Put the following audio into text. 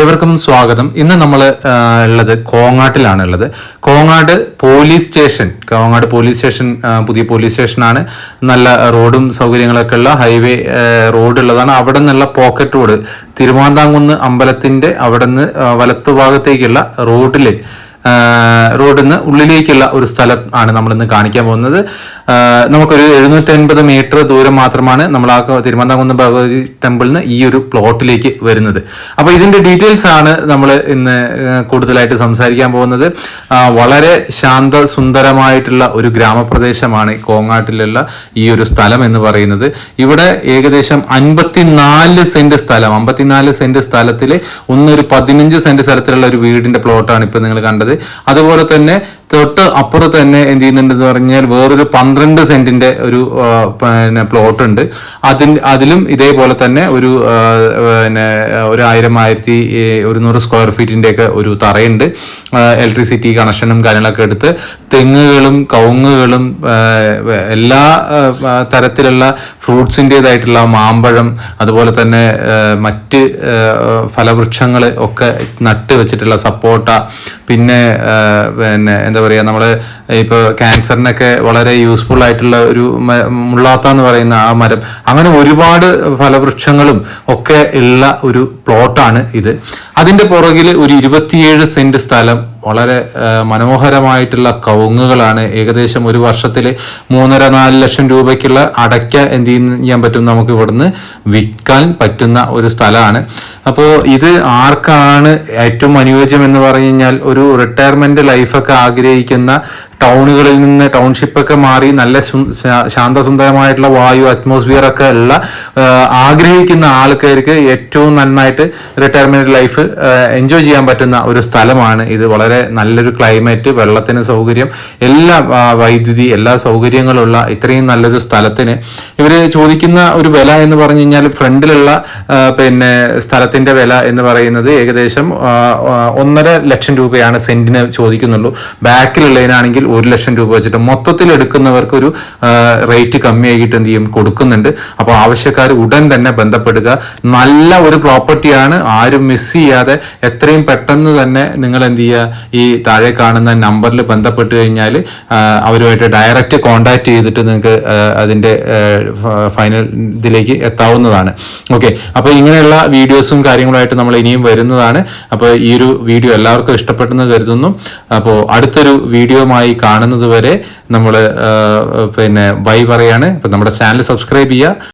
ഏവർക്കും സ്വാഗതം. ഇന്ന് നമ്മൾ ഉള്ളത് കോങ്ങാട്ടിലാണ് ഉള്ളത്. കോങ്ങാട് പോലീസ് സ്റ്റേഷൻ പുതിയ പോലീസ് സ്റ്റേഷനാണ്. നല്ല റോഡും സൗകര്യങ്ങളൊക്കെ ഉള്ള ഹൈവേ റോഡ് ഉള്ളതാണ്. അവിടെ നിന്നുള്ള പോക്കറ്റ് റോഡ് തിരുമാന്താംകുന്ന് അമ്പലത്തിന്റെ അവിടെ നിന്ന് വലത്തുഭാഗത്തേക്കുള്ള റോഡിൽ നിന്ന് ഉള്ളിലേക്കുള്ള ഒരു സ്ഥലം ആണ് നമ്മളിന്ന് കാണിക്കാൻ പോകുന്നത്. നമുക്കൊരു 750 മീറ്റർ ദൂരം മാത്രമാണ് നമ്മൾ ആ തിരുമാന്താംകുന്ന് ഭഗവതി ടെമ്പിളിൽ നിന്ന് ഈ ഒരു പ്ലോട്ടിലേക്ക് വരുന്നത്. അപ്പോൾ ഇതിന്റെ ഡീറ്റെയിൽസ് ആണ് നമ്മൾ ഇന്ന് കൂടുതലായിട്ട് സംസാരിക്കാൻ പോകുന്നത്. വളരെ ശാന്തസുന്ദരമായിട്ടുള്ള ഒരു ഗ്രാമപ്രദേശമാണ് കോങ്ങാട്ടിലുള്ള ഈ ഒരു സ്ഥലം എന്ന് പറയുന്നത്. ഇവിടെ ഏകദേശം 54 സെന്റ് സ്ഥലത്തിൽ ഒരു 15 സെന്റ് സ്ഥലത്തിലുള്ള ഒരു വീടിന്റെ പ്ലോട്ടാണ് ഇപ്പൊ നിങ്ങൾ കണ്ടത്. അതുപോലെ തന്നെ തൊട്ട് അപ്പുറത്ത് തന്നെ എന്ത് ചെയ്യുന്നുണ്ടെന്ന് പറഞ്ഞാൽ വേറൊരു 12 സെന്റിന്റെ ഒരു പ്ലോട്ട് ഉണ്ട്. അതിലും ഇതേപോലെ തന്നെ ഒരു 1100 സ്ക്വയർ ഫീറ്റിന്റെ ഒക്കെ ഒരു തറയുണ്ട്. ഇലക്ട്രിസിറ്റി കണക്ഷനും കാര്യങ്ങളൊക്കെ എടുത്ത് തെങ്ങുകളും കവുങ്ങുകളും എല്ലാ തരത്തിലുള്ള ഫ്രൂട്ട്സിൻ്റെതായിട്ടുള്ള മാമ്പഴം, അതുപോലെ തന്നെ മറ്റ് ഫലവൃക്ഷങ്ങൾ ഒക്കെ നട്ട് വെച്ചിട്ടുള്ള സപ്പോട്ട, പിന്നെ എന്താ പറയുക, നമ്മൾ ഇപ്പോൾ ക്യാൻസറിനൊക്കെ വളരെ യൂസ്ഫുൾ ആയിട്ടുള്ള ഒരു മുള്ളാത്ത എന്ന് പറയുന്ന ആ മരം, അങ്ങനെ ഒരുപാട് ഫലവൃക്ഷങ്ങളും ഒക്കെ ഉള്ള ഒരു പ്ലോട്ടാണ് ഇത്. അതിന്റെ പുറകിൽ ഒരു 27 സെന്റ് സ്ഥലം, വളരെ മനോഹരമായിട്ടുള്ള കവുങ്ങുകളാണ്. ഏകദേശം ഒരു വർഷത്തിൽ 3-4 ലക്ഷം രൂപയ്ക്കുള്ള അടയ്ക്ക എന്ത് ചെയ്യാൻ പറ്റും, നമുക്ക് ഇവിടുന്ന് വിൽക്കാൻ പറ്റുന്ന ഒരു സ്ഥലമാണ്. അപ്പോൾ ഇത് ആർക്കാണ് ഏറ്റവും അനുയോജ്യം എന്ന് പറഞ്ഞു കഴിഞ്ഞാൽ, ഒരു റിട്ടയർമെന്റ് ലൈഫൊക്കെ ആഗ്രഹിക്കുന്ന, ടൗണുകളിൽ നിന്ന് ടൗൺഷിപ്പൊക്കെ മാറി നല്ല ശാന്തസുന്ദരമായിട്ടുള്ള വായു അറ്റ്മോസ്ഫിയർ ഒക്കെ ഉള്ള ആഗ്രഹിക്കുന്ന ആൾക്കാർക്ക് ഏറ്റവും നന്നായിട്ട് റിട്ടയർമെന്റ് ലൈഫ് എൻജോയ് ചെയ്യാൻ പറ്റുന്ന ഒരു സ്ഥലമാണ് ഇത്. വളരെ നല്ലൊരു ക്ലൈമറ്റ്, വെള്ളത്തിന് സൗകര്യം, എല്ലാ വൈദ്യുതി, എല്ലാ സൗകര്യങ്ങളുള്ള ഇത്രയും നല്ലൊരു സ്ഥലത്തിന് ഇവര് ചോദിക്കുന്ന ഒരു വില എന്ന് പറഞ്ഞു കഴിഞ്ഞാൽ, ഫ്രണ്ടിലുള്ള സ്ഥലത്തിന്റെ വില എന്ന് പറയുന്നത് ഏകദേശം 1.5 ലക്ഷം രൂപയാണ് സെന്റിന് ചോദിക്കുന്നുള്ളൂ. ബാക്കിലുള്ളതിനാണെങ്കിൽ 1 ലക്ഷം രൂപ വെച്ചിട്ട് മൊത്തത്തിൽ എടുക്കുന്നവർക്ക് ഒരു റേറ്റ് കമ്മിയായിട്ട് എന്ത് ചെയ്യും കൊടുക്കുന്നുണ്ട്. അപ്പോൾ ആവശ്യക്കാർ ഉടൻ തന്നെ ബന്ധപ്പെടുക. നല്ല ഒരു പ്രോപ്പർട്ടിയാണ്. ആരും മിസ് ചെയ്യാതെ എത്രയും പെട്ടെന്ന് തന്നെ നിങ്ങൾ എന്ത് ചെയ്യുക, ഈ താഴെ കാണുന്ന നമ്പറിൽ ബന്ധപ്പെട്ട് കഴിഞ്ഞാൽ അവരുമായിട്ട് ഡയറക്റ്റ് കോണ്ടാക്ട് ചെയ്തിട്ട് നിങ്ങൾക്ക് അതിന്റെ ഫൈനൽ ഇതിലേക്ക് എത്താവുന്നതാണ്. ഓക്കെ, അപ്പോൾ ഇങ്ങനെയുള്ള വീഡിയോസും കാര്യങ്ങളുമായിട്ട് നമ്മൾ ഇനിയും വരുന്നതാണ്. അപ്പോൾ ഈ ഒരു വീഡിയോ എല്ലാവർക്കും ഇഷ്ടപ്പെട്ടെന്ന് കരുതുന്നു. അപ്പോൾ അടുത്തൊരു വീഡിയോയുമായി കാണുന്നത് വരെ നമ്മൾ ബൈ പറയാണ്. അപ്പം നമ്മുടെ ചാനൽ സബ്സ്ക്രൈബ് ചെയ്യുക,